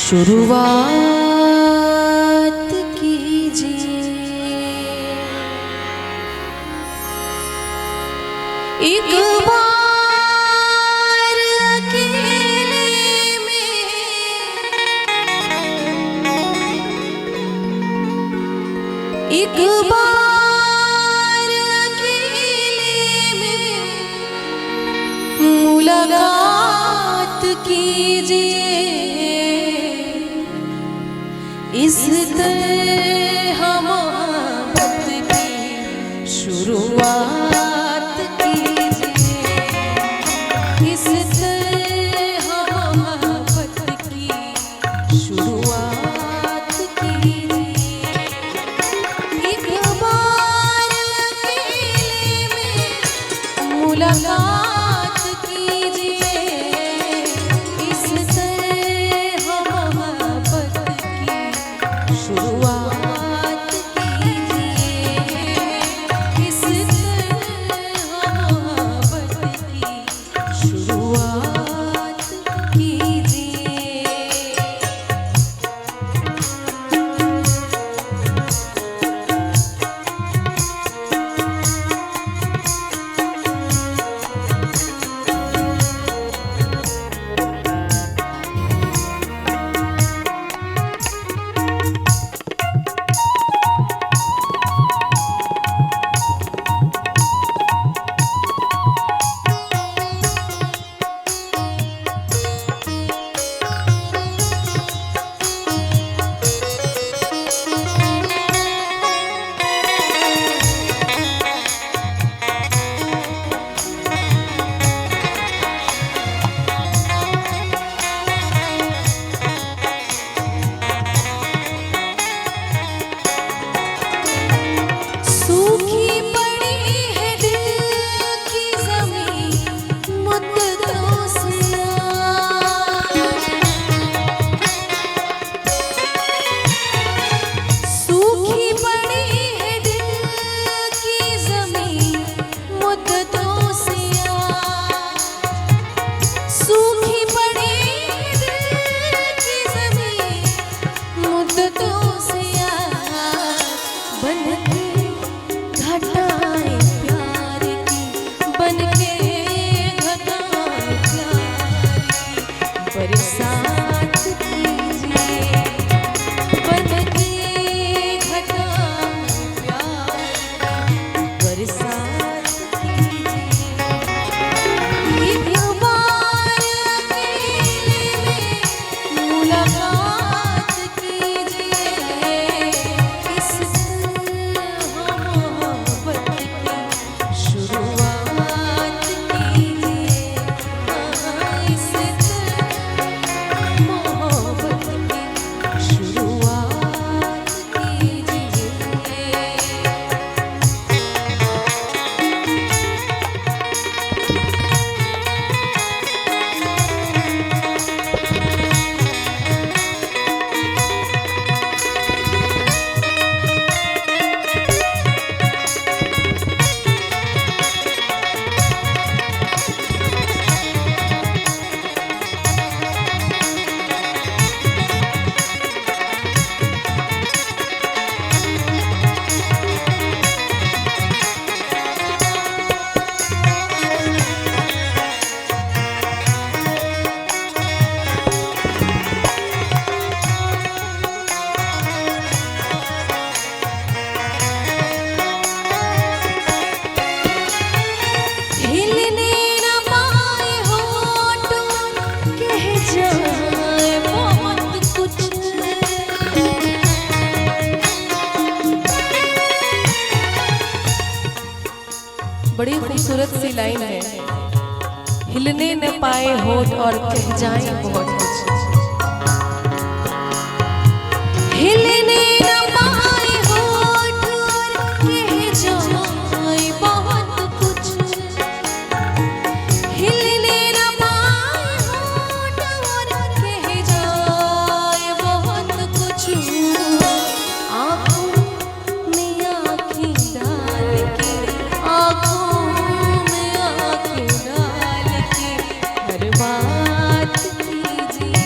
शुरुआत कीजिए। एक बार अकेले में एक बार अकेले में मुलाकात कीजिए। इस तरह मोहब्बत की शुरुआत कीजिए। इस तरह मोहब्बत की शुरुआत कीजिए। एक बार अकेले में मुलाकात कीजिए। इस तरह मोहब्बत की शुरुआत कीजिए। इस तरह मोहब्बत की शुरुआत कीजिए। बड़ी खूबसूरत सी लाइन है, हिलने न पाए होठ और कह जाए बहुत कुछ। हिलने न पाए होठ और कह जाए बहुत कुछ। हिलने न पाए होठ और कह जाए बहुत कुछ। आँखों में आँखें डाल के हर बात कीजिए।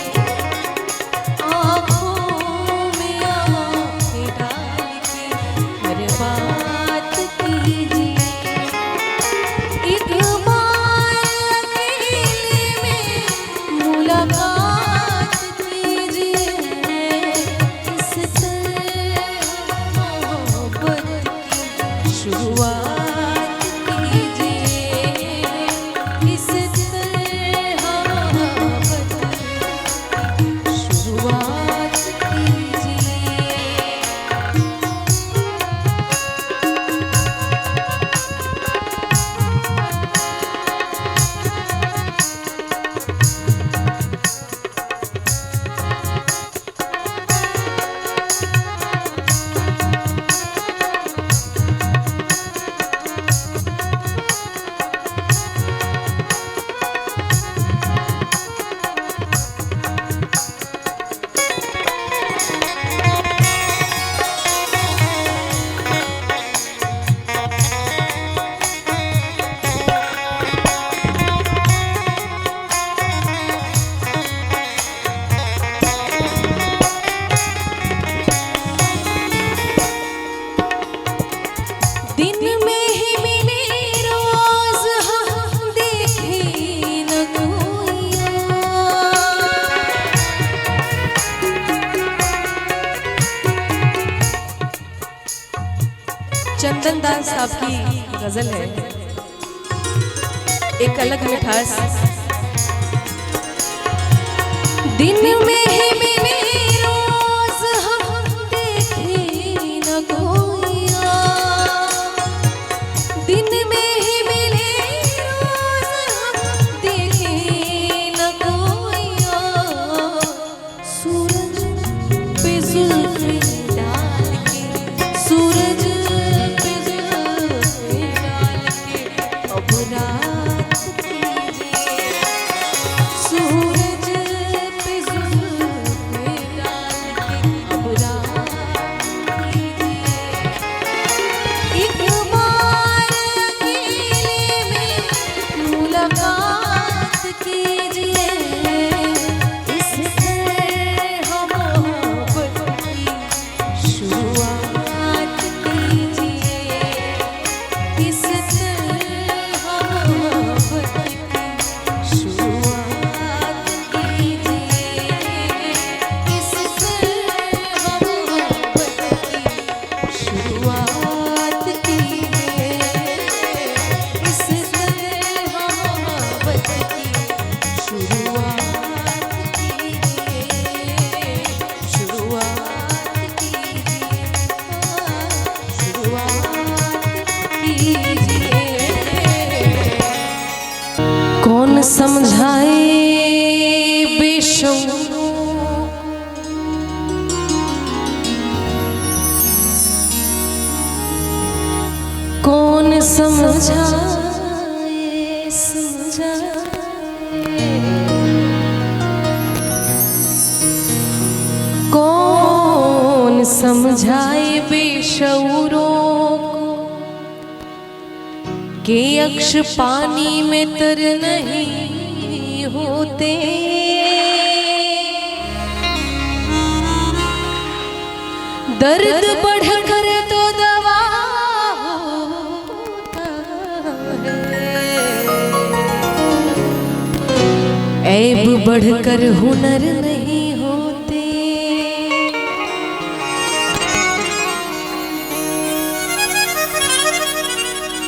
चंदन दास साहब की गजल है, एक अलग मिठास। दिन में ही मिले रोज हम देखे न कोइया, दिन में ही मिले रोज हम देखे न कोइया, सूरज पे जुल्फ़े डाल के, सूरज पे जुल्फ़े डाल के अब रात कीजिए, सूरज पे जुल्फ़े डाल के अब रात कीजिए, एक बार अकेले में मुलाकात कीजिए, इससे हम मोहब्बत की शुरुआत कीजिए, इससे हम मोहब्बत की शुरुआत कीजिए, इससे हम मोहब्बत की शुरुआत कीजिए, इससे हम मोहब्बत की शुरुआत कीजिए, शुरुआत कीजिए। कौन समझाए बेशौरों, कौन समझाए समझाए, कौन समझाए बेशौरों को कि अक्ष पानी में तर नहीं होते, दर्द बढ़कर तो दवा होता है, ऐब बढ़कर हुनर नहीं होते।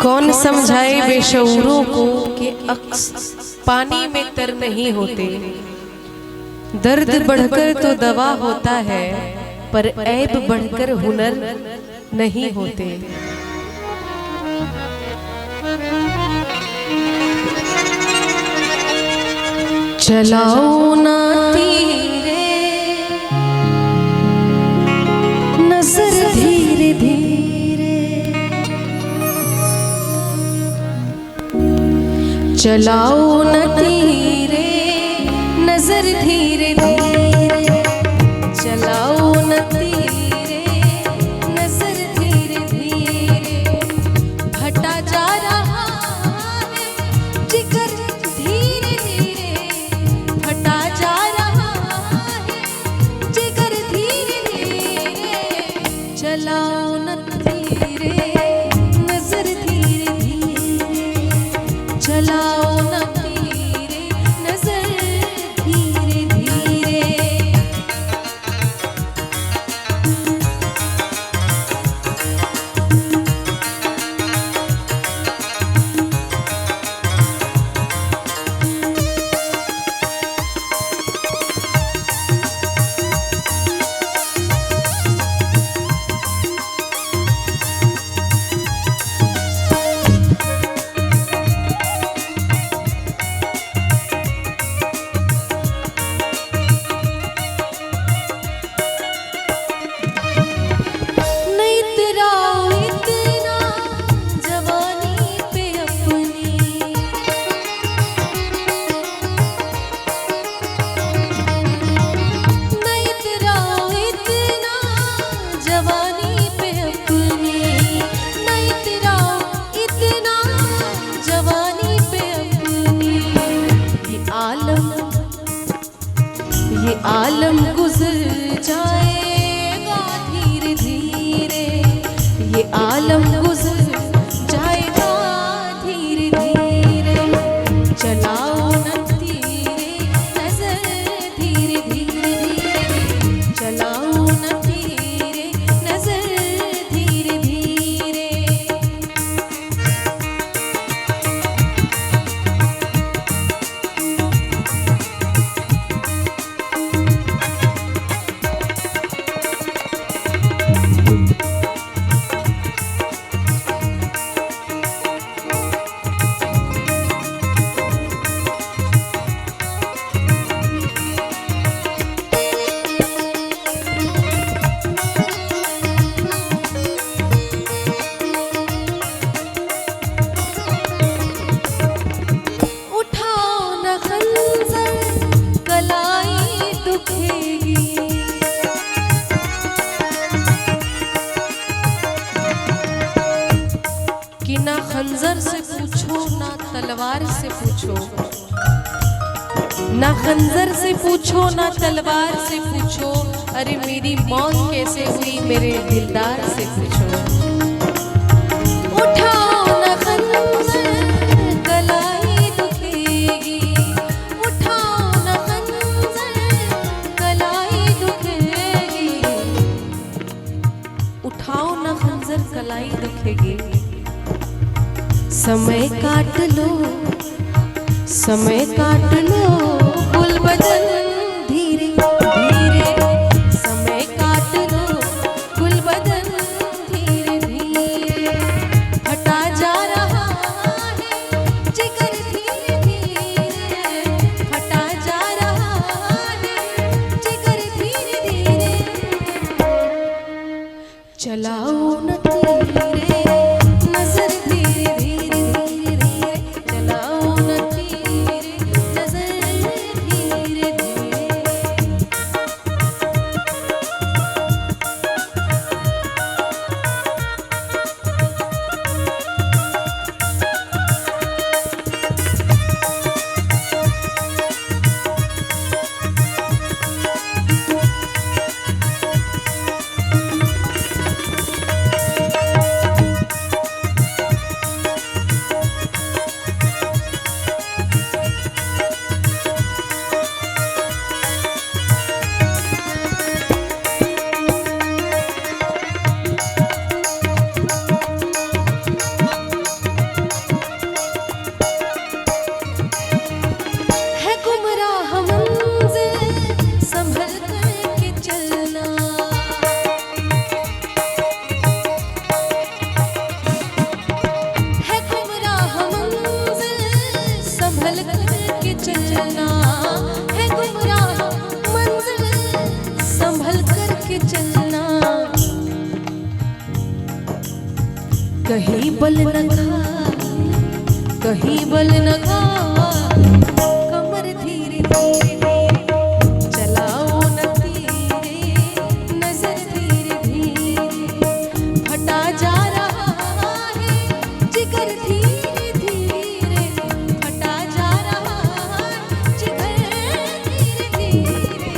कौन समझाए बेशऊरों को कि अक्स पानी में तर नहीं होते, दर्द बढ़कर तो दवा होता है, पर ऐब बढ़कर हुनर नहीं होते। चलाओ ना धीरे नजर धीरे धीरे, चलाओ न धीरे नजर धीरे धीरे, चलाओ न धीरे नजर धीरे धीरे, फटा जा रहा है जिगर धीरे धीरे, फटा जा रहा है जिगर धीरे धीरे, चलाओ न धीरे नजर धीरे धीरे, चलाओ न धीरे नजर धीरे धीरे। ये आलम गुजर जाएगा धीरे धीरे, ये आलम गुजर जाएगा धीरे धीरे, चलाओ न धीरे नजर धीरे धीरे, चलाओ न धीरे नजर धीरे धीरे। तलवार से पूछो, ना खंजर से पूछो, ना तलवार से पूछो, अरे मेरी मौत कैसे हुई मेरे दिलदार से पूछो। उठाओ ना खंजर कलाई दुखेगी, उठाओ ना खंजर कलाई दुखेगी, उठाओ ना खंजर कलाई दुखेगी। समय काट लो, समय काट लो, गुल बदन धीरे धीरे, समय काट लो, गुल बदन धीरे धीरे, फटा जा रहा है जिगर धीरे धीरे, फटा जा रहा है जिगर धीरे धीरे, चलाओ न धीरे नजर धीरे धीरे धीरे धीरे, चलाओ न धीरे नजर धीरे धीरे। है गुमराह मंज़िल संभल कर के चलना, है गुमराह मंज़िल संभल कर के चलना, है गुमराह मंज़िल संभल कर के चलना। कहीं बल न खा, कहीं बल न खा, कमर धीरे धीरे धीरे, चलाओ न धीरे नजर धीरे धीरे, फटा जा रहा है जिगर धीरे धीरे, फटा जा रहा है जिगर धीरे धीरे,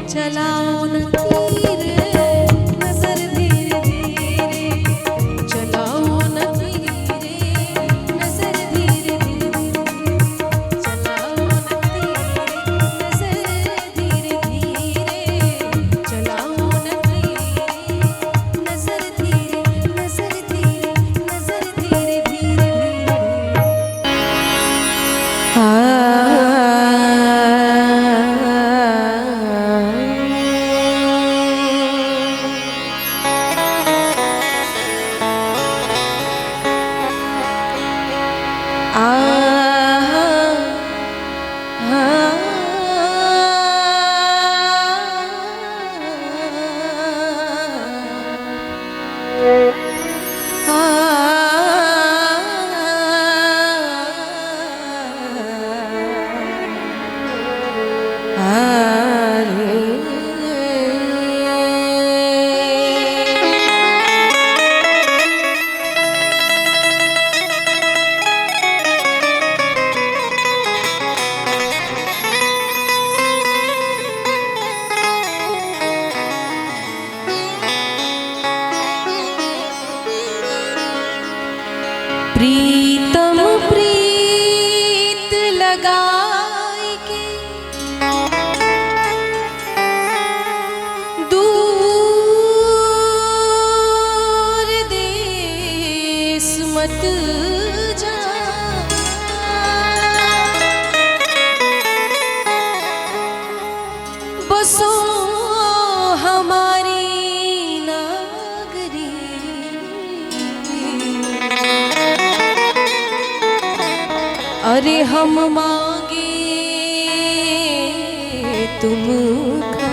चलाओ न धीरे नजर धीरे धीरे, चलाओ न धीरे नजर धीरे धीरे, चलाओ न धीरे नजर धीरे धीरे, चलाओ न धीरे नजर धीरे नजर धीरे नजर धीरे धीरे प्रीतम प्रीत लगाई के दूर देश मत जा, बसो हमारी नागरी, अरे हम मांगे तुमका,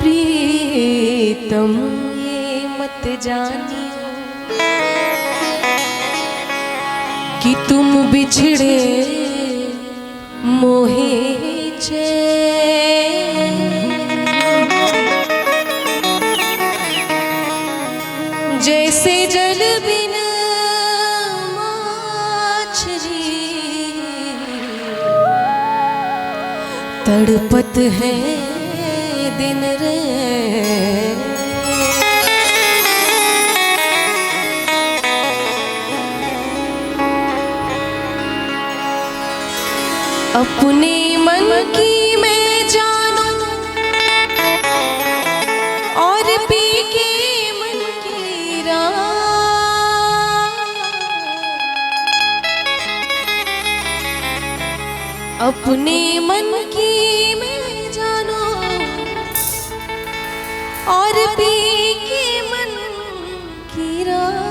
प्रीतम ये मत जानियो कि तुम बिछड़े मोहे चैन, जल बिन माछरी तड़पत है दिन रे। अपने मन की मैं जानू और पी के मन की राह। अपने मन की मैं जानू और पी के मन की राह।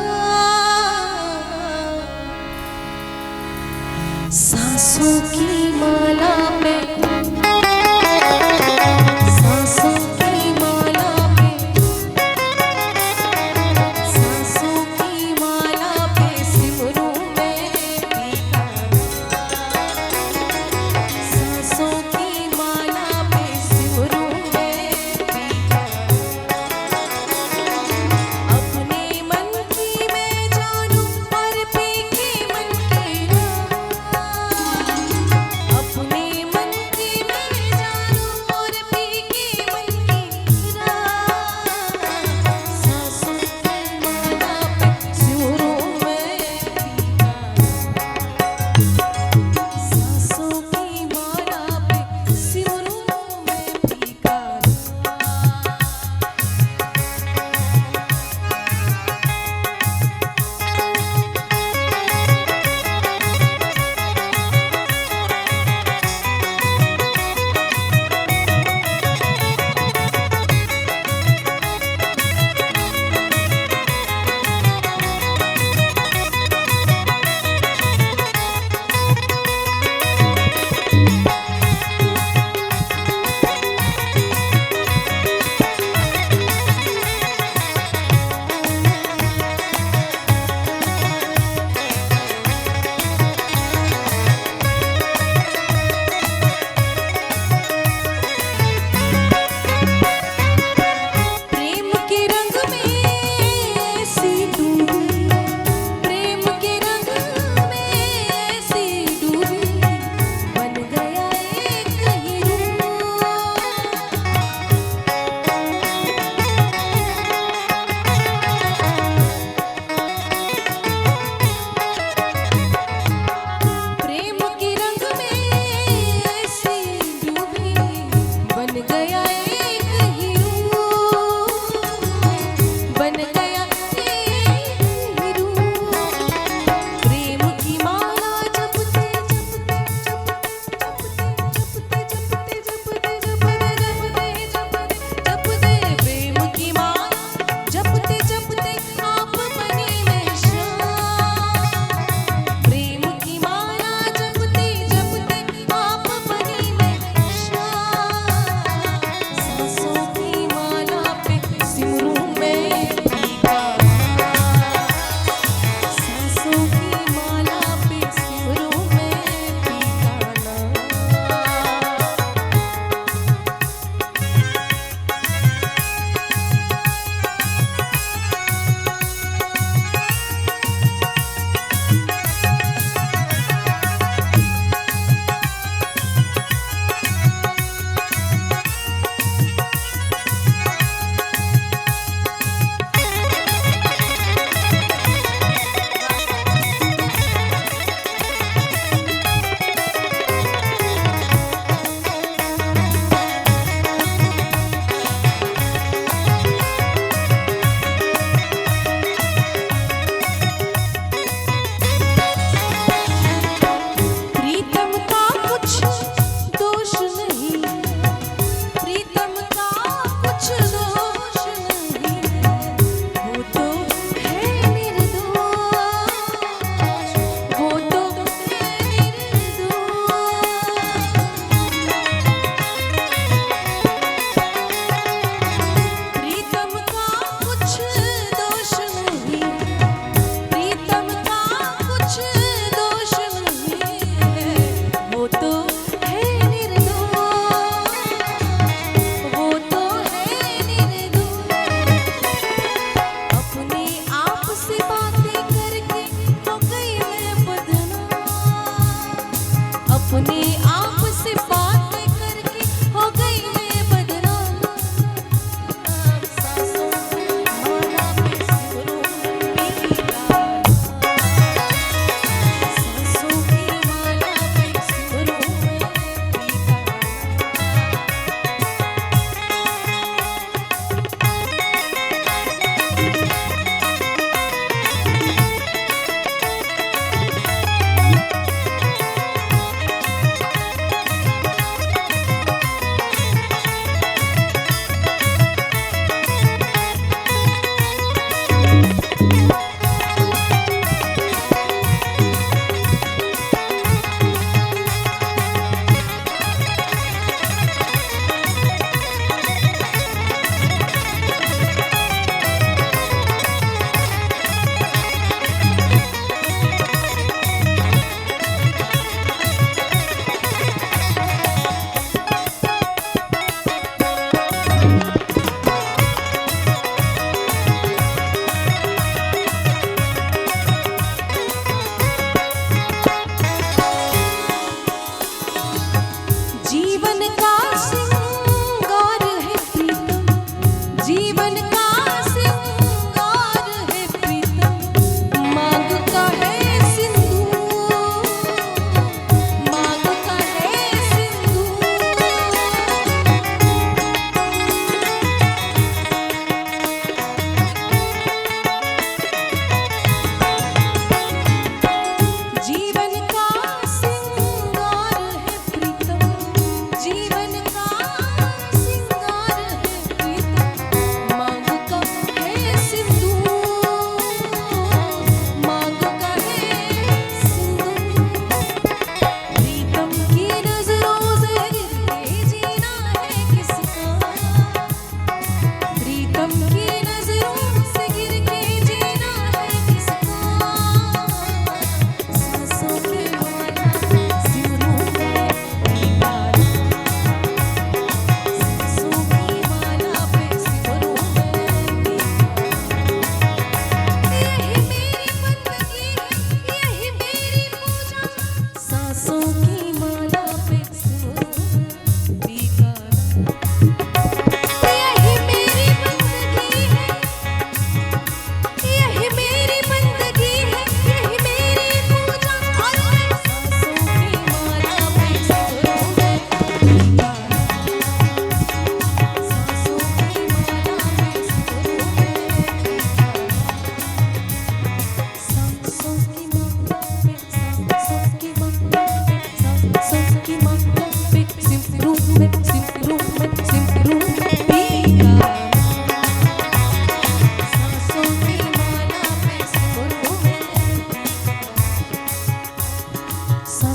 सांसों की माला में, सांसों की माला में, सांसों की माला पे सिमरूं मैं पीका। सांसों की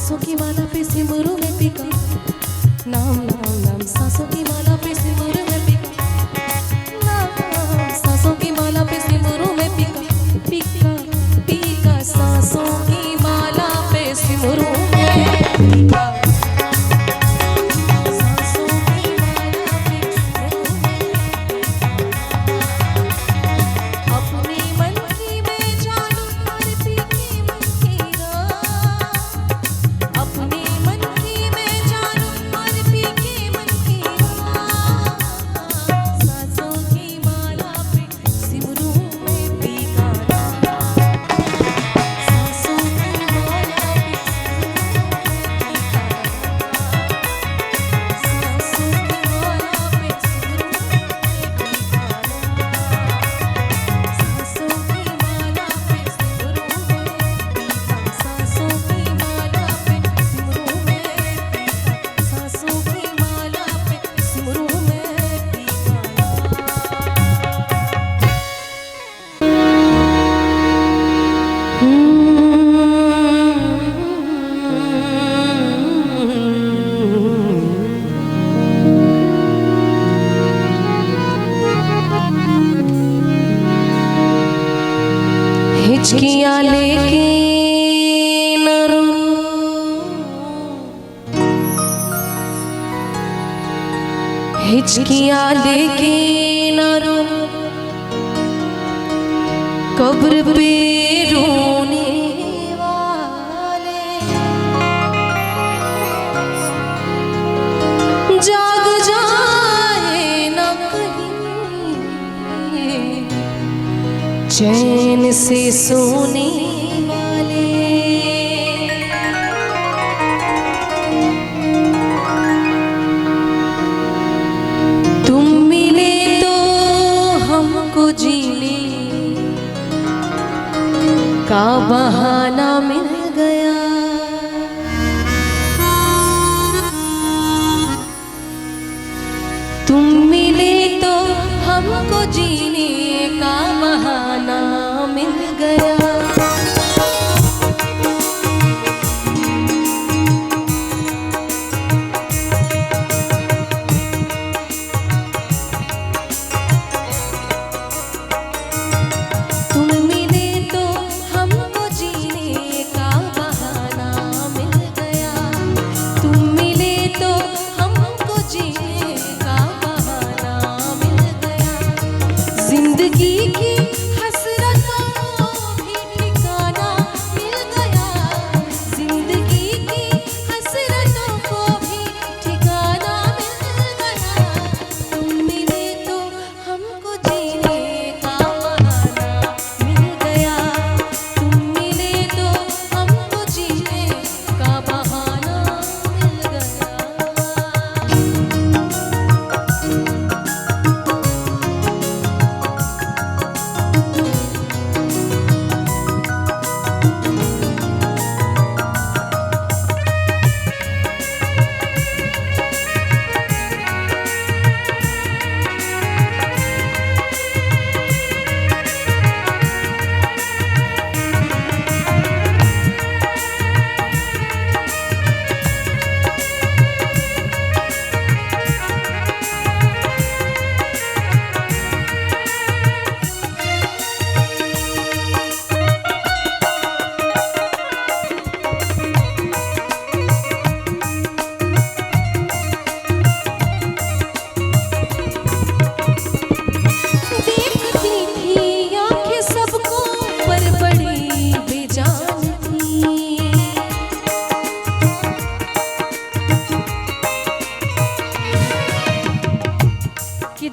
सांसों की माला पे सिमरू में पिका, नाम नाम नाम सांसों की माला पे सिमरू में पिका, नाम सांसों की माला पे सिमरू में पिका, पिका पिका सांसों की माला पे सिमरू में पिका। हिचकियाँ लेके न रो, हिचकियाँ लेके न रो, कब्र पे रोने वाले जाग जाए न कहीं चैन से सोने वाले। तुम मिले तो हमको जीने का बहाना मिल गया, तुम मिले तो हमको जीने का बहाना मिल गया। तुम मिले तो हमको जीने का बहाना मिल गया, तुम मिले तो हमको जीने का बहाना मिल गया। जिंदगी की हसरतों को भी ठिकाना मिल गया, जिंदगी की हसरतों को भी ठिकाना मिल गया। तुम मिले तो हमको जीने का बहाना मिल गया, तुम मिले तो हमको जीने का बहाना मिल गया।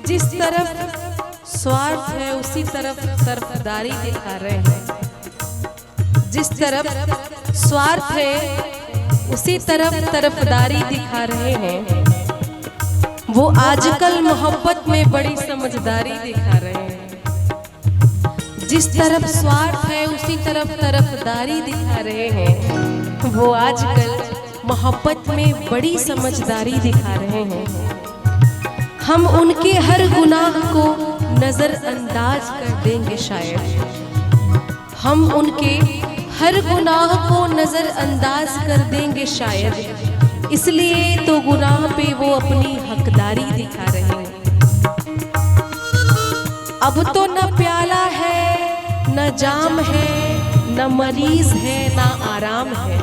जिस तरफ स्वार्थ है उसी तरफ तरफदारी दिखा रहे हैं, जिस तरफ स्वार्थ है उसी तरफ तरफदारी दिखा रहे हैं। वो आजकल मोहब्बत में बड़ी समझदारी दिखा रहे हैं। जिस तरफ स्वार्थ है उसी तरफ तरफदारी दिखा रहे हैं। वो आजकल मोहब्बत में बड़ी समझदारी दिखा रहे हैं। हम उनके हर गुनाह को नजरअंदाज कर देंगे शायद, हम उनके हर गुनाह को नजरअंदाज कर देंगे शायद, इसलिए तो गुनाह पे वो अपनी हकदारी दिखा रहे हैं। अब तो न प्याला है न जाम है, न मरीज है न आराम है।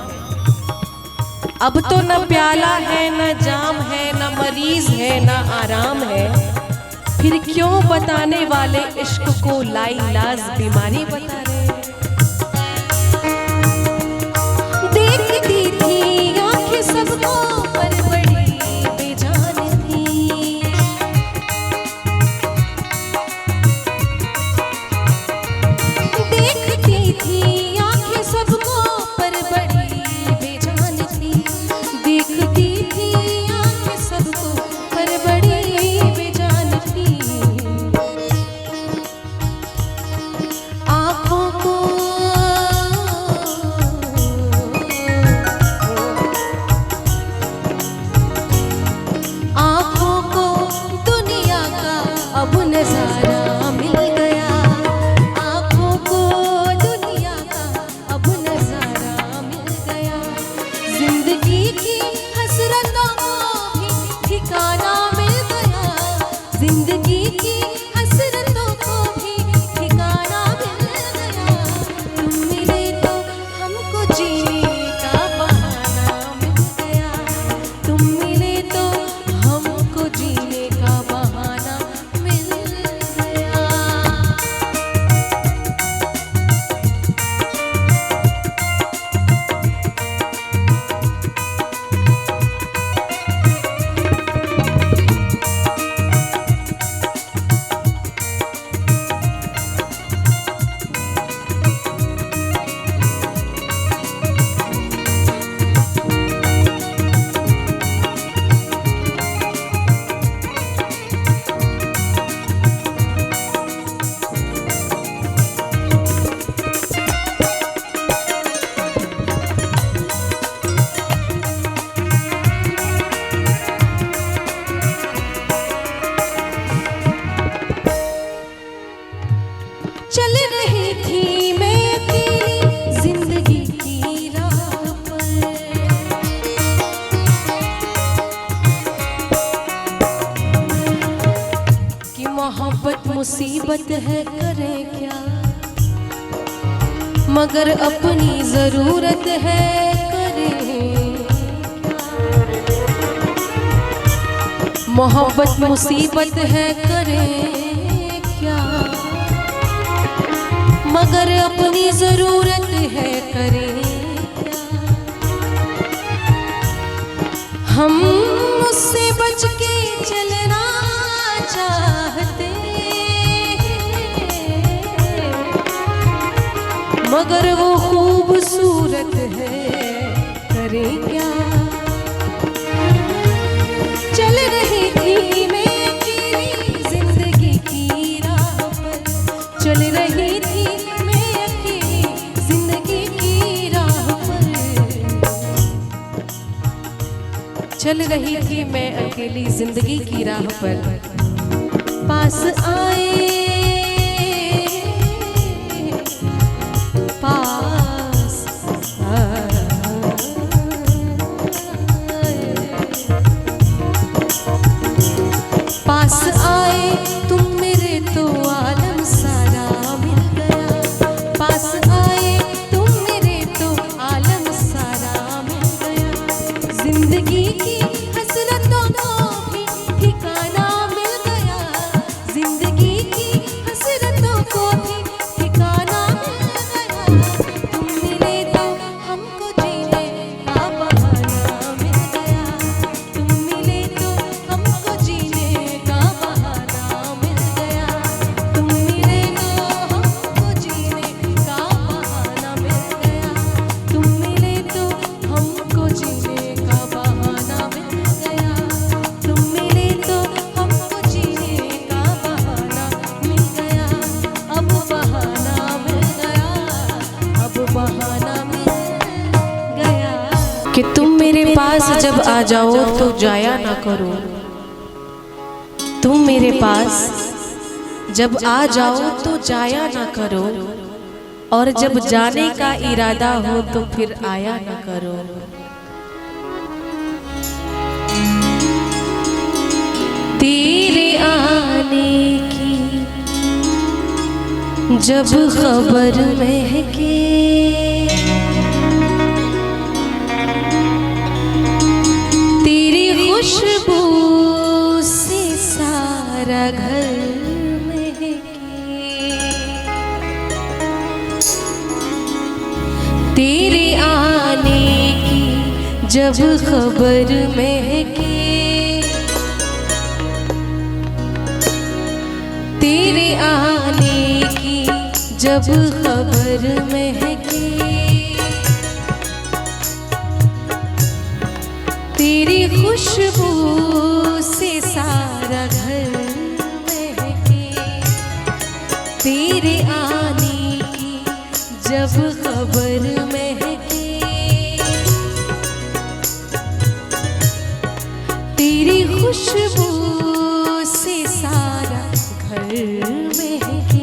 अब तो न प्याला है न जाम है, न मरीज है न आराम है। फिर क्यों बताने वाले इश्क को लाइलाज बीमारी बता रहे हैं। देखती थी आंखें सबको पर बड़ी बेजान थी। देखती थी आंखें सबको पर बड़ी बेजान थी। देखती थी आंखें सबको पर बड़ी बेजान थी। आँखों को दुनिया का अब नजारा मिल गया। आँखों को दुनिया का अब नजारा मिल गया। जिंदगी की हसरतों को भी ठिकाना मिल गया। जिंदगी की हसरतों को भी ठिकाना मिल गया। तुम मिले तो हमको जीने का बहाना मिल गया। तुम मिले तो हमको जीने का बहाना मिल गया। चल रही थी मैं अकेली जिंदगी की राह पर। कि मोहब्बत मुसीबत है करे क्या, मगर अपनी जरूरत है करे क्या। मोहब्बत मुसीबत है करे क्या, मगर अपनी जरूरत है करे क्या। हम उससे बच के चलना चाहते, मगर वो खूबसूरत है करे क्या। चल रही थी मैं अकेली जिंदगी की राह पर। चल रही थी चल रही थी मैं अकेली जिंदगी की राह पर। पास आए पास आए, पास आए तुम मेरे तो आलम सारा मिल गया। पास आए तुम मेरे तो आलम सारा मिल गया। जिंदगी की हसरतों को भी ठिकाना मिल गया। जिंदगी की हसरतों को भी ठिकाना मिल गया। तुम मिले तो हमको जीने का बहाना मिल गया। तुम मिले तो हमको जीने का बहाना मिल गया। तुम मिले तो हमको जीने का बहाना मिल गया। तुम मिले तो हमको जीने का बहाना मिल गया। तुम मिले तो हमको जीने का बहाना मिल गया। अब बहाना मिल गया, अब बहाना मिल गया। कि तुम मेरे पास जब आ जाओ तो जाया ना करो। तुम मेरे पास जब आ जाओ तो जाया ना करो। और जब जाने का इरादा हो तो फिर आया न करो। तेरे आने की जब खबर महके, तेरी खुशबू से सारा घर महके, तेरे आने की जब खबर महके, तेरे आने की जब खबर महके, तेरी खुशबू से सारा घर महके, तेरे आने की जब खबर महके, तेरी खुशबू से सारा घर महके।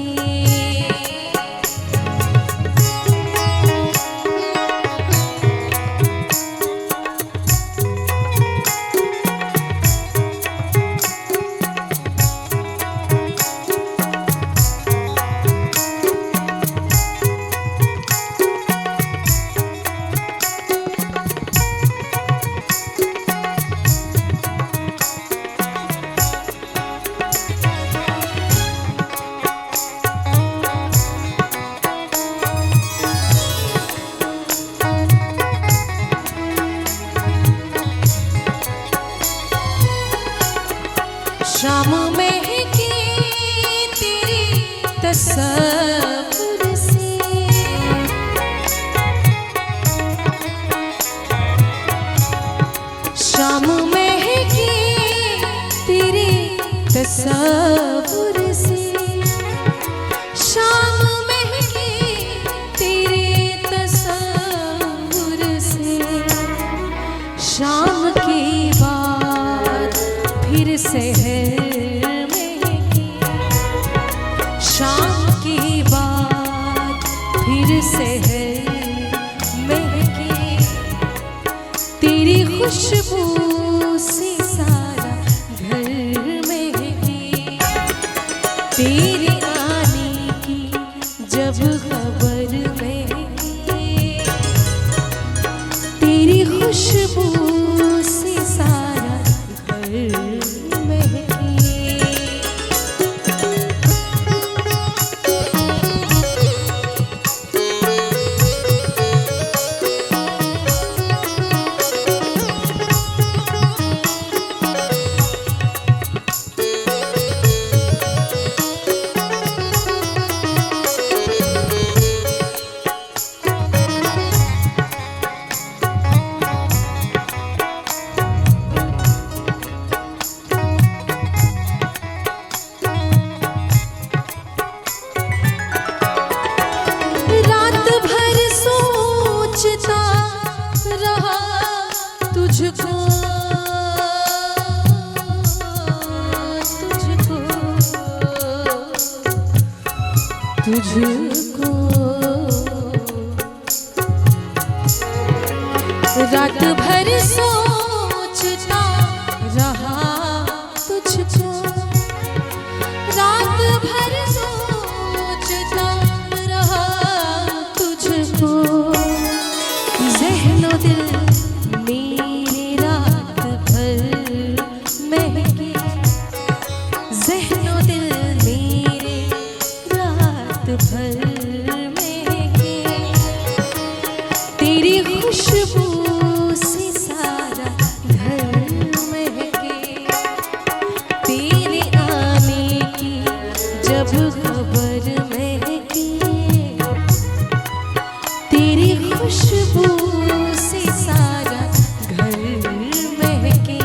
शाम महके तेरी तस्वीर से, शाम महके तेरी तस्वीर से, शाम महके तेरे तस्वीर से, शाम के बाद फिर शहर महके, शाम के बाद फिर शहर महके, तेरी खुशबू से सारा घर महके, तेरे आने की जब खबर महके, तेरी खुशबू से सारा घर महके। तुझको तुझको रात भर सोचता रहा तुझको, रात भर सोचता रहा तुझको, ज़हनो दिल मेरे रात भर महके, ज़हनो दिल मेरे रात भर महके, तेरी खुशबू से सारा घर महके, तेरे आने की जब खबर महके, तेरी खुशबू से सारा घर महके।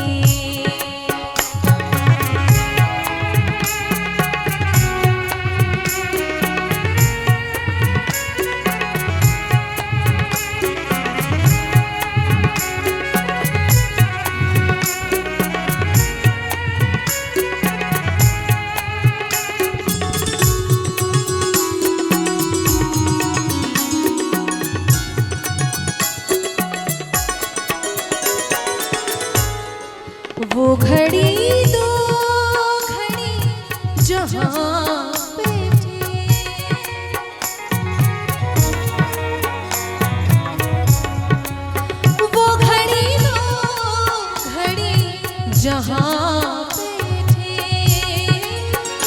जहाँ बैठे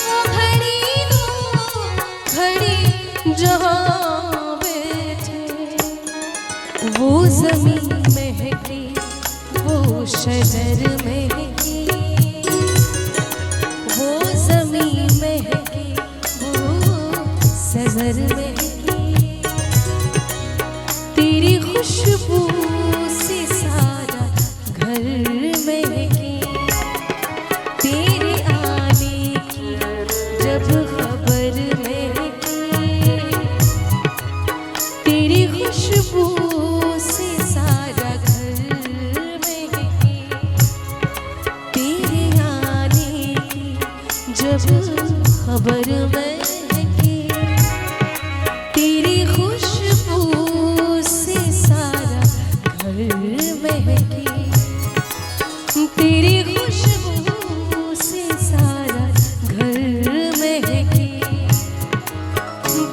वो घड़ी दो घड़ी जहाँ बैठे, वो ज़मीन महके वो शजर महके, वो ज़मीन महके वो शजर महके, तेरी खुशबू से सारा घर महके, तेरे आने की जब खबर महके, तेरी खुशबू से सारा घर महके, तेरे आने की जब खबर महके, तेरी खुशबू से सारा घर महके, तेरी खुशबू से सारा घर महके,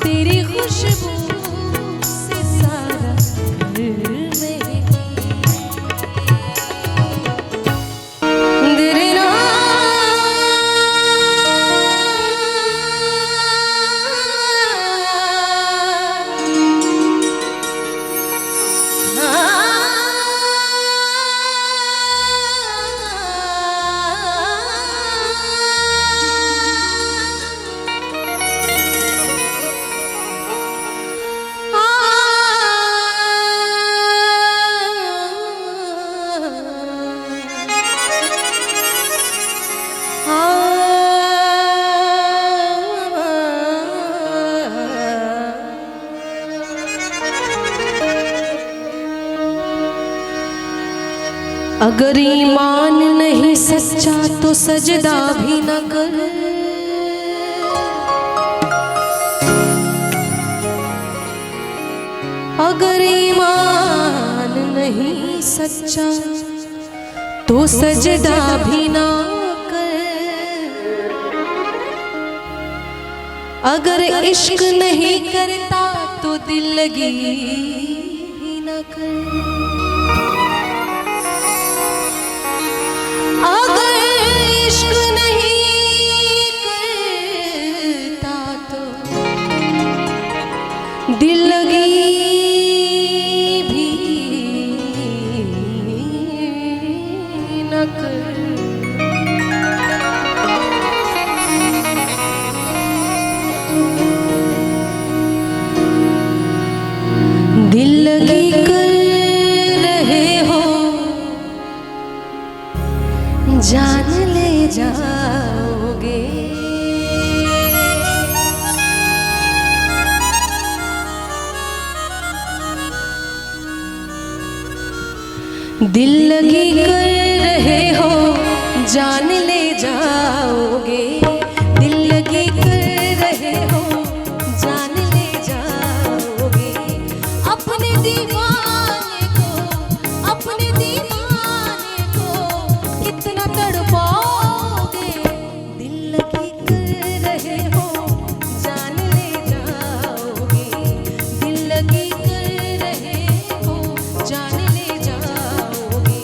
तेरी खुशबू से सारा घर महके। दिलना अगर ईमान नहीं सच्चा तो सजदा भी न कर, अगर ईमान नहीं सच्चा तो सजदा भी न कर, अगर इश्क नहीं करता तो दिल लगी भी न कर, अगर इश्क नहीं करता तो दिल लगी भी न कर। दिल लगी कर रहे हो जान ले जाओगे, दिल लगी कर रहे हो जान ले जाओगे, दिल लगी कर रहे हो जान ले जाओगे, अपने दीवाने को, अपने दीवाने को कितना तड़पाओगे, दिल लगी कर रहे हो जान ले जाओगे, दिल लगी कर रहे हो जान ले जाओगे।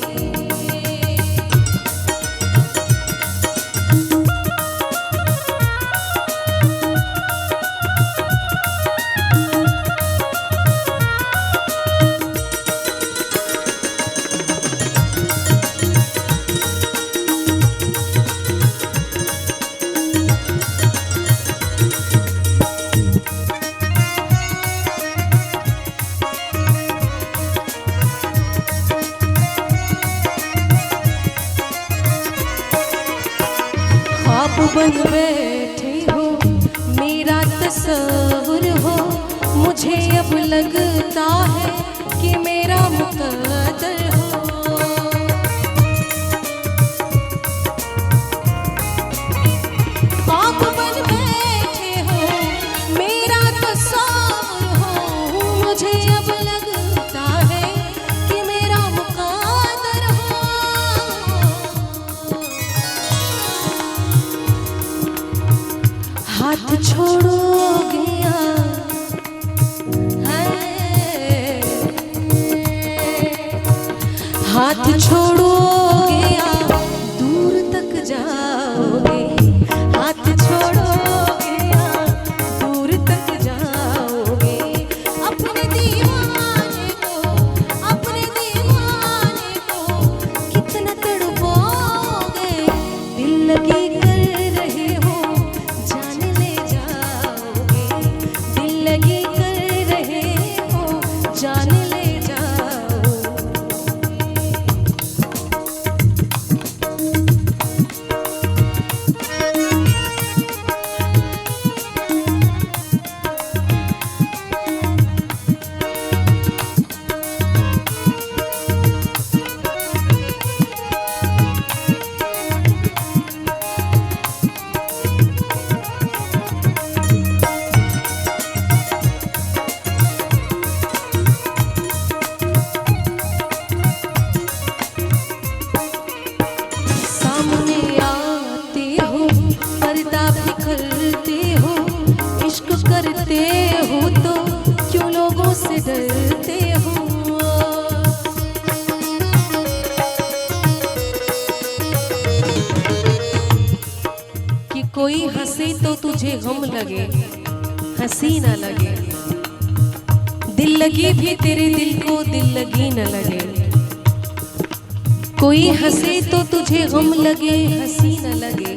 ख्वाब बन बैठे हो मेरा तस्वुर हो, मुझे अब लगता है कि मेरा मुकद्दर हो, ख्वाब बन बैठे हो मेरा तस्वुर हो, मुझे अब लगता है कि मेरा मुकद्दर हो, हाथ छोड़ोगे हाथ छोड़ोगे दूर डरते हो। कि कोई हंसे तो तुझे गम लगे, हंसी न लगे। दिल लगी भी तेरे दिल को दिल लगी न लगे। कोई हंसे तो तुझे गम लगे, हंसी न लगे।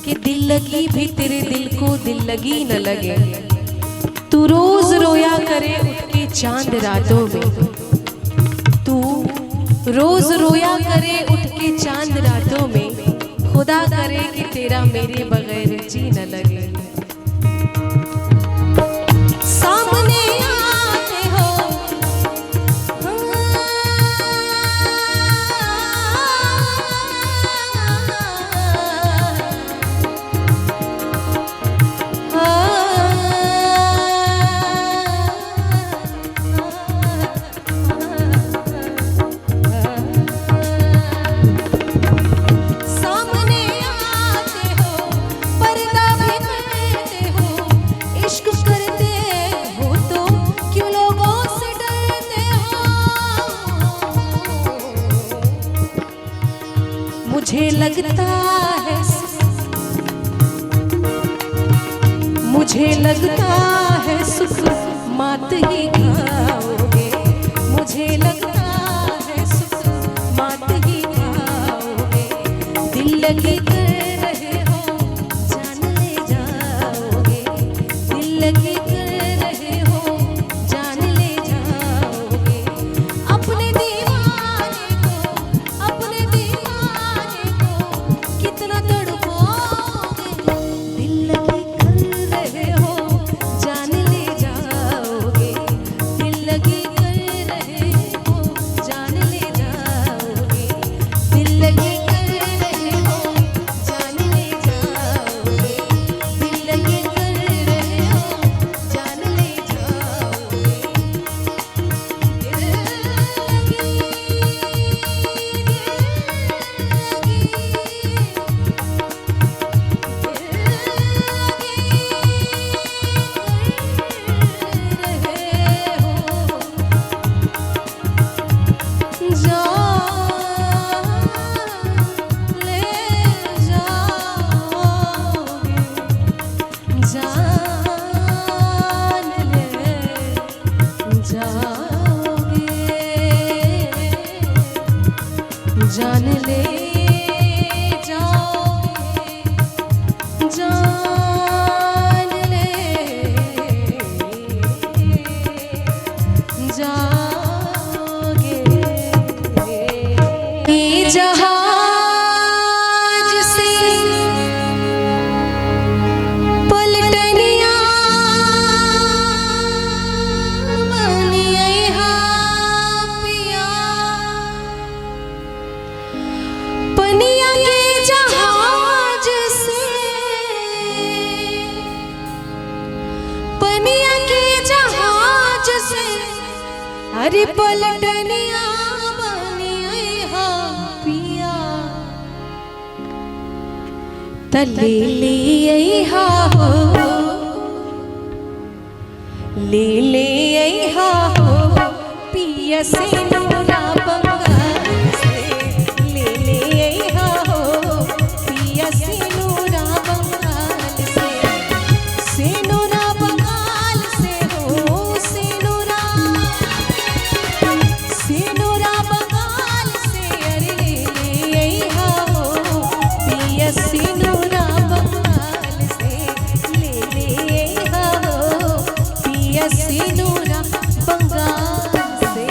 कि दिल लगी भी तेरे दिल को दिल लगी न लगे। तू रोज रोया करे उठ के चांद रातों में। तू रोज रोया करे उठ के चांद रातों में। खुदा करे कि तेरा मेरे बगैर जी न लगे। सामने आते हो मुझे लगता है सुख मात ही खाओगे। मुझे लगता है सुख मात ही खाओगे। दिल लगी कर रहे हो जान ले जाओगे। दिल लगी कर रहे हो जान ले जाओगे। अपने दीवाने को कितना तड़पाओगे। दिल लगी कर रहे हो जान ले जाओगे। दिल लगी कर रहे हो जान ले जाओगे। दिल लगी कर रहे हो जान ले जाओगे। दिल लगी कर रहे हो जान ले जाओगे। जान ले जाओगे। जान ले जाओगे। ये जहाज से पलटनिया बनिए हाँ पिया। पनिया के जहाज से, पनिया के जहाज से अरे पलटनिया बनिए हाँ पिया। तले ले हा हो, ले हा हो पिया से नूरा बंगाल से। ले हा हो पिया से नूरा बंगाल से। से नूरा बंगाल से हो, से नूरा बंगाल से। अरे ले हा हो पिया से नूरा बंगाल से। ले हा हो पिया से नूरा बंगाल से।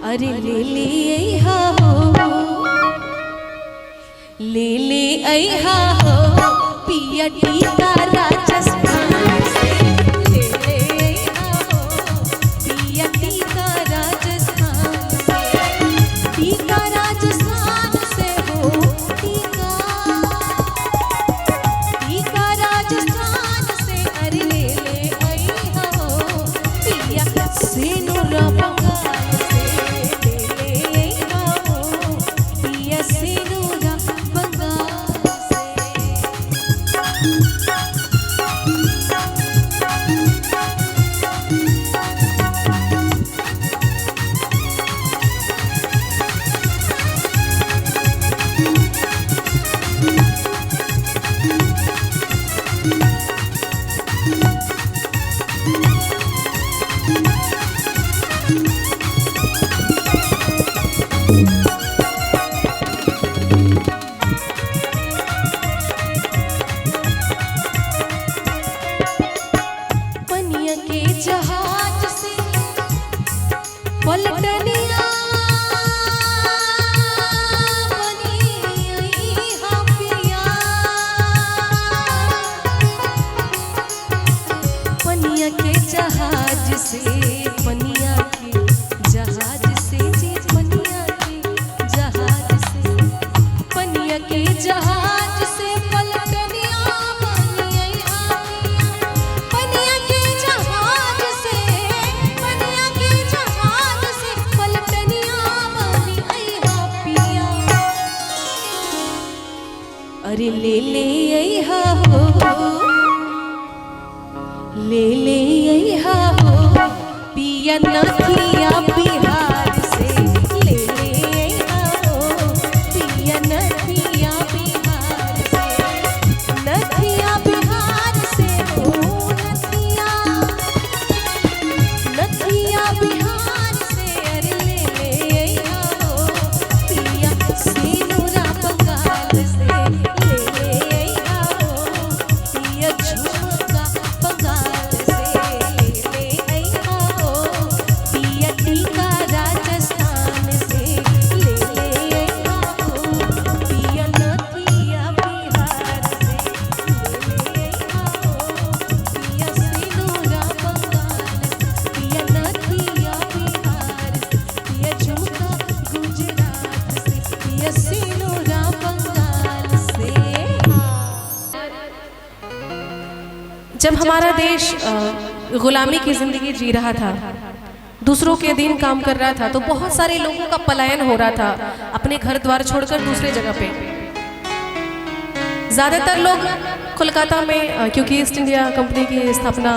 अरे ले ले अइहा हो, ले ले अइहा हो पिया टीका राजस्थान से, ले ले अइहा हो पिया टीका राजस्थान से, टीका राजस्थान से हो टीका, टीका राजस्थान से। अरे ले ले अइहा हो पिया सेनुरा बंगाल से, ले ले अइहा हो पिया सेनुरा बंगाल से। पनिया के जहाज से पलटनिया बनी अइहा पिया, पनिया के जहाज से, पनिया के जहाज से जी, पनिया के जहाज से, पनिया के जहाज से पलटनिया बनी अइहा पिया, पनिया के जहाज से, पनिया के जहाज से पलटनिया बनी अइहा पिया। अरे ले ले अइहा हो, ले ले अइहा हो पिया नथिया बिहार से, ले ले अइहा हो पिया नथिया बिहार से, नथिया बिहार से हो नथिया, नथिया बिहार से। अरे ले ले अइहा हो पिया सेनुरा बंगाल से, ले ले अइहा हो पिया झुमका बंगाल से, ले ले अइहा हो पिया टीका राजस्थान से, ले ले अइहा हो पिया नथिया बिहार से, ले ले अइहा हो पिया सेनुरा बंगाल से, पिया नथिया बिहार से, पिया झुमका गुजरात से, पिया सेनुरा बंगाल से। जब हमारा देश गुलामी की जिंदगी जी रहा था, दूसरों के अधीन काम कर रहा था, तो बहुत सारे लोगों का पलायन हो रहा था अपने घर द्वार छोड़कर दूसरे जगह पे। ज्यादातर लोग कोलकाता में, क्योंकि ईस्ट इंडिया कंपनी की स्थापना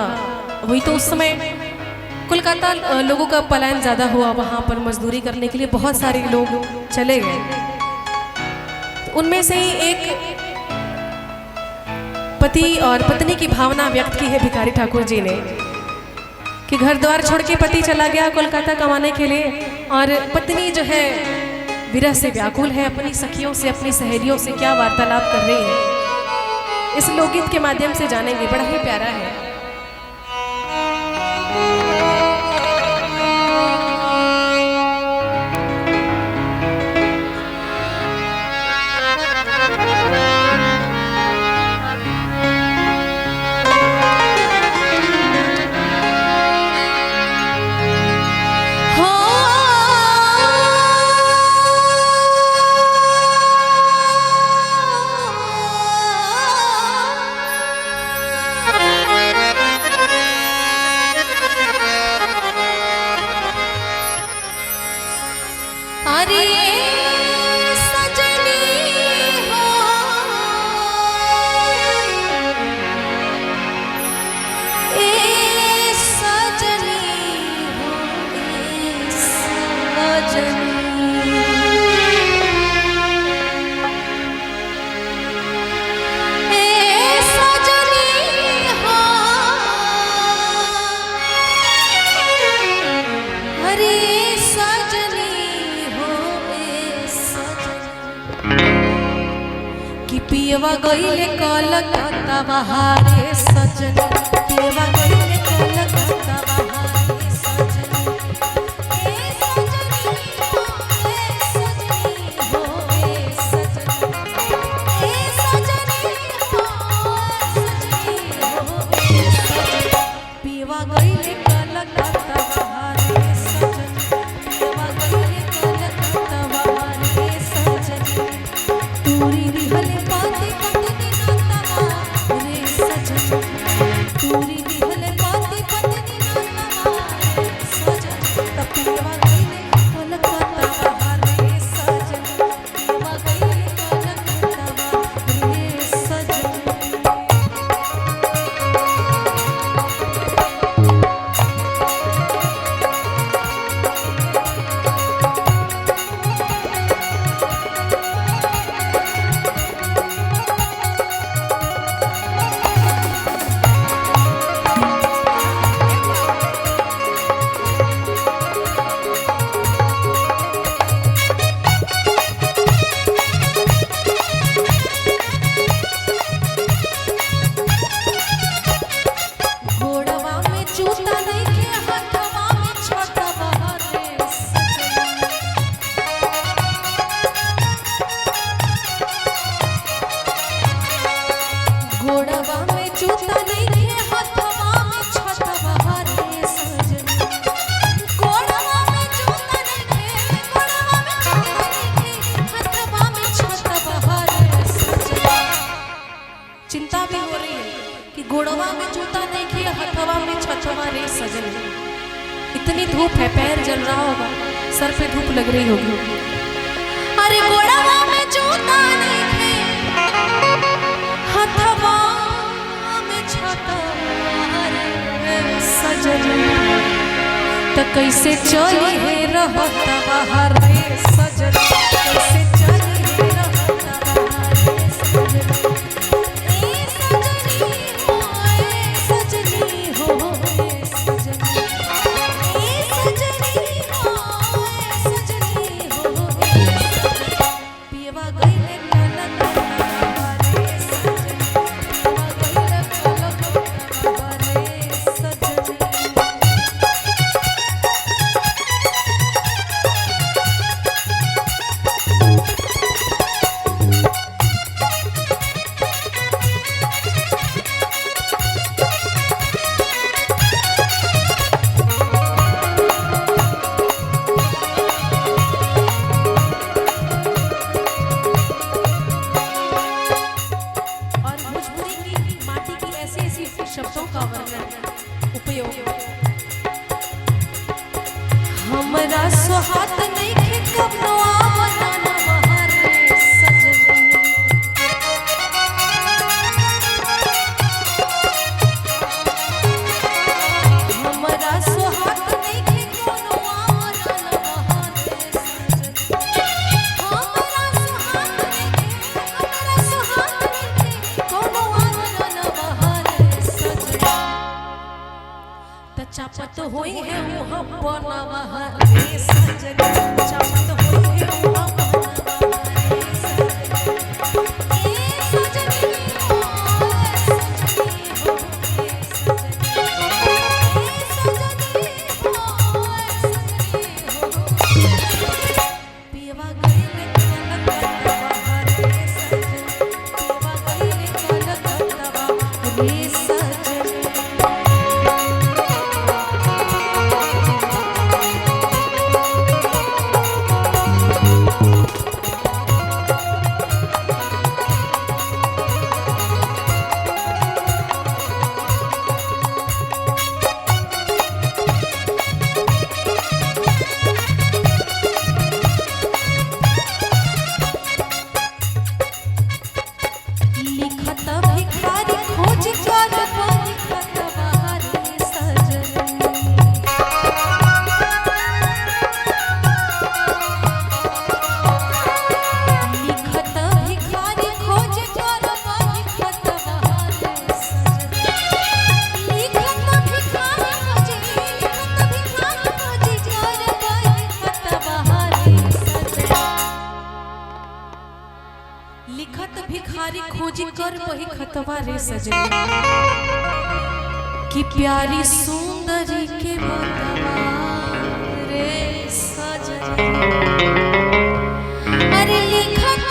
हुई तो उस समय कोलकाता लोगों का पलायन ज्यादा हुआ, वहां पर मजदूरी करने के लिए बहुत सारे लोग चले गए। उनमें से ही एक पति और पत्नी की भावना व्यक्त की है भिखारी ठाकुर जी ने, कि घर द्वार छोड़ के पति चला गया कोलकाता कमाने के लिए, और पत्नी जो है विरह से व्याकुल है, अपनी सखियों से, अपनी सहेलियों से क्या वार्तालाप कर रही है, इस लोकगीत के माध्यम से जानेंगे। बड़ा ही प्यारा है। अरे सजनी हो, ए सजनी हो, ए सजनी, ए सजनी हो, अरे सजनी कि पियवा गईले कलकत्ता बहारे सजनी, पियवा गईले कलकत्ता बहारे सजनी, ए सजनी कितनी धूप है, पैर जल रहा होगा, सर पे धूप लग रही होगी। अरे गोड़वा में जूता नहीं थे, हथवा में छाता सजन, त कैसे चली है रहत बाहर रे सजन, कैसे चली है रहत बाहर रे सजन। ए सजनी हो ए सजनी, ए सजनी हो ए सजनी हो ए सजनी, पियवा गइले कलक रे सजनी, पियवा गइले कलक रे सजनी। शब्दों का वर्णन उपयोग, हमरा सुहात नहीं खे कबनो आवना बहार रे सजनी, हमरा सुहात नहीं खे कबनो आवना बहार रे सजनी, हमरा सुहात नहीं खे, हमरा सुहात नहीं खे कबनो आवना बहार रे सजनी। चापत होई है वहाँ बनवा रे सजनी, चापत होई है वहाँ बनवा रे सजनी, ए सजनी हो ए सजनी हो ए सजनी, ए सजनी हो ए सजनी हो, पियवा गइले कलक बाहर रे सजनी, पियवा गइले कलक बाहर रे सजनी। लिखत भिखारी खोज कर लिखत बाहर रे सजनी, लिखत भिखारी खोज कर लिखत बाहर रे सजनी, लिखत भिखारी खोज, लिखत भिखारी खोज कर लिखत बाहर रे सजनी, लिखत भिखारी खोजी कर वही खतवा रे सजनी, कि प्यारी सुंदरी के बतवा रे सजनी। अरे लिखत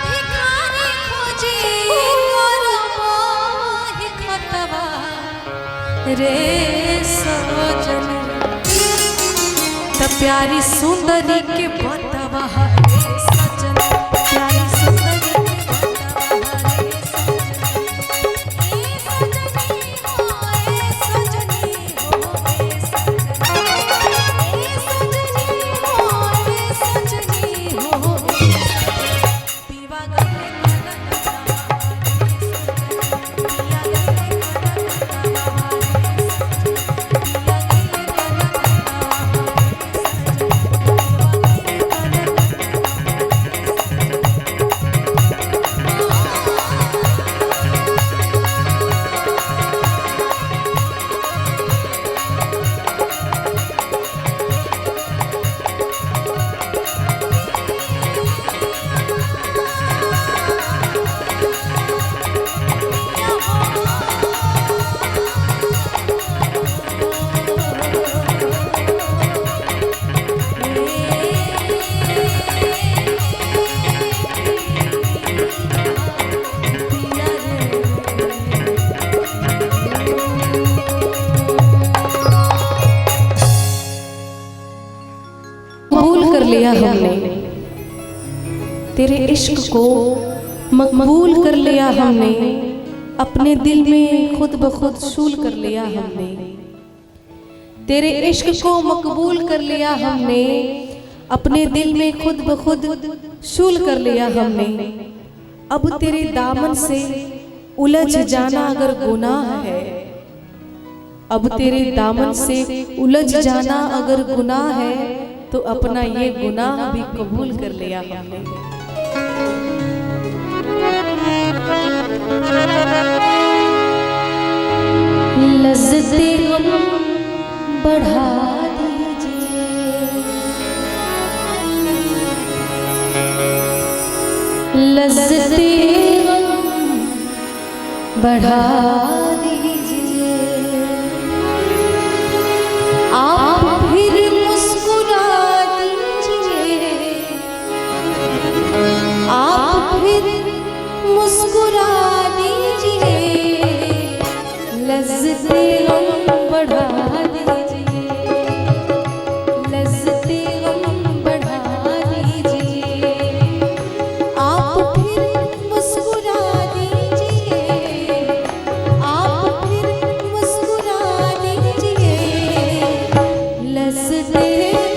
भिखारी खोजी कर वही खतवा रे सजनी, त प्यारी सुंदरी के बतवा रे सजनी, प्यारी सुंदरी के बतवा रे सजनी, ए सजनी हो ए सजनी हो ए सजनी, ए सजनी हो ए सजनी हो ए सजनी, पियवा गइले कलक बाहर रे सजनी, पिया गइले कलक बाहर रे सजनी, पिया गइले कलक बाहर रे सजनी, पियवा गइले कलक तेरे इश्क को मकबूल कर लिया हमने, अपने दिल में खुद ब खुद शूल कर लिया हमने। तेरे इश्क को मकबूल कर लिया हमने, अपने दिल में खुद ब खुद शूल कर लिया हमने। अब तेरे दामन से उलझ जाना अगर गुनाह है, अब तेरे दामन से उलझ जाना अगर गुनाह है, तो अपना ये गुनाह भी कबूल कर लिया हमने। लज़्ज़ते गम बढ़ा दीजिए, लज़्ज़ते गम बढ़ा दीजिए। आप फिर मुस्कुरा दीजिए, आप फिर मुस्कुरा दीजिए। लज़्ज़ते गम बढ़ा दीजिए, लज़्ज़ते गम बढ़ा दीजिए। आप फिर मुस्कुरा दीजिए, आप फिर मुस्कुरा दीजिए। लज़्ज़ते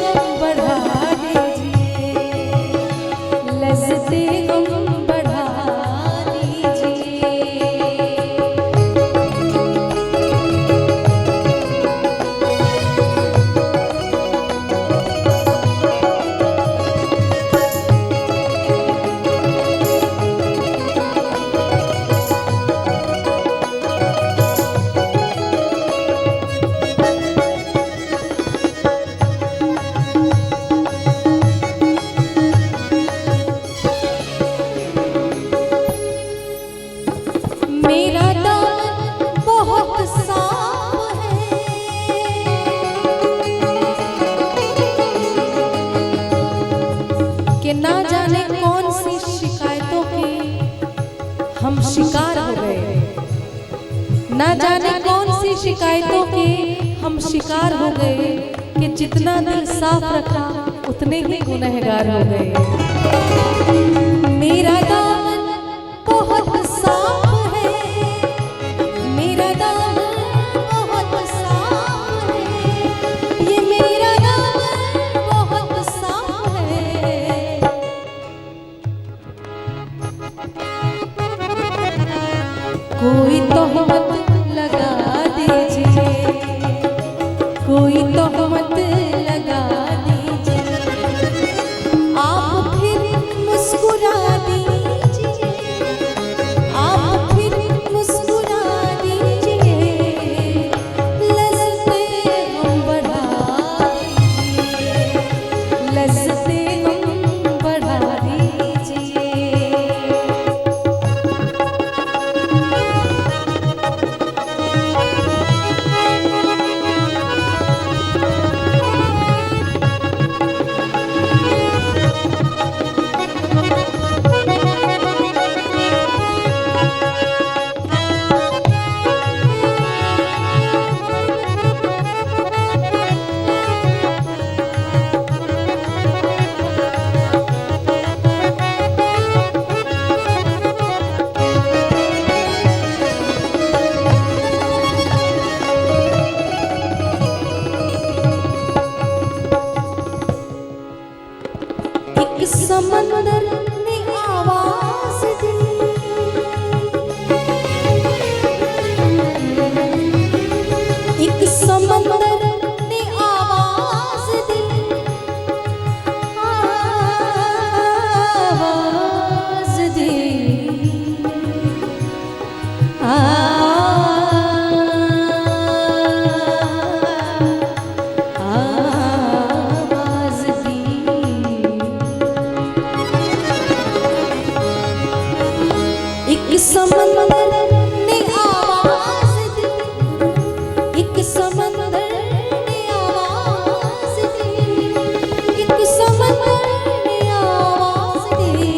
गम बढ़ा दीजिए, लज़्ज़ते गम बढ़ा दीजिए। मेरा दामन बहुत साफ है, कि ना जाने कौन सी शिकायतों के हम शिकार हो गए, ना जाने कौन सी शिकायतों के हम शिकार हो गए, कि जितना दिल साफ रखा उतने ही गुनहगार हो गए। मेरा दामन बहुत साफ है, मेरा दामन बहुत साफ है, ये मेरा दामन बहुत साफ है। कोई तोहमत लगा दीजिए, कोई तोहमत लगा दीजिए। आप फिर मुस्कुरा दीजिए, आप फिर मुस्कुरा दीजिए। लज़्ज़ते गम बढ़ा दीजिए, लज़्ज़ते गम बढ़ा दीजिए। एक समंदर ने आवाज दी, एक समंदर ने आवाज दी, आवाज दी, आवाज दी। एक समंदर ने आवाज दी, एक समंदर ने आवाज दी, एक समंदर ने आवाज दी।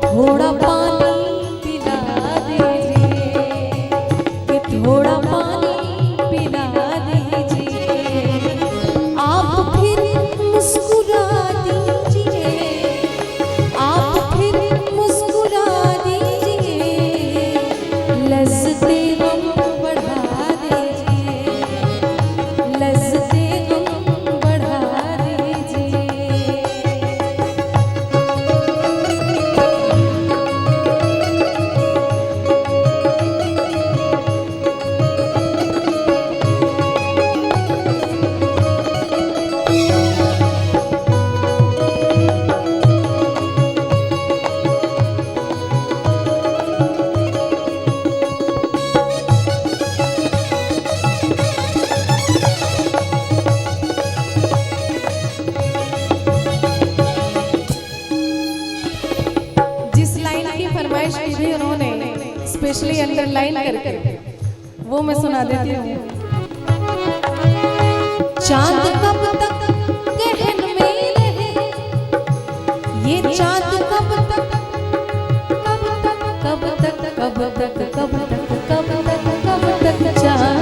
थोड़ा पानी पिला दीजिए, कि थोड़ा पानी पिला दीजिए। आप फिर मुस्कुरा दीजिए, आप स्पेशली अंडरलाइन करके वो मैं सुना देती हूँ। चांद कब तक गहन में रहे, ये चांद कब तक कब तक कब तक कब तक कब तक कब तक कब तक चांद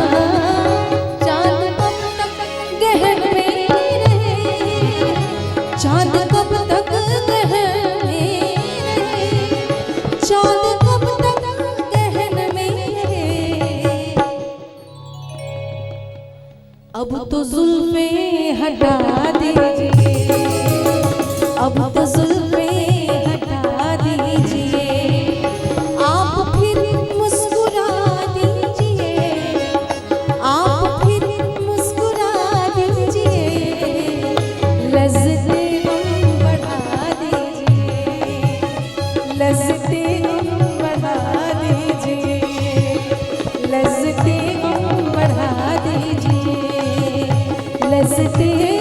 कब तक गहन में रहे, चांद कब तक गहन में रहे, चांद कब तक गहन में रहे। अब तो जुल्फे हटा दीजिए, अब तो जुल्फे हटा दीजिए, आप फिर मुस्कुरा दीजिए, आप फिर मुस्कुरा दीजिए, लज़्ज़तें हम बढ़ा दीजिए, लज़्ज़तें हम बढ़ा दीजिए, लज़्ज़तें हम बढ़ा दीजिए, लज़्ज़तें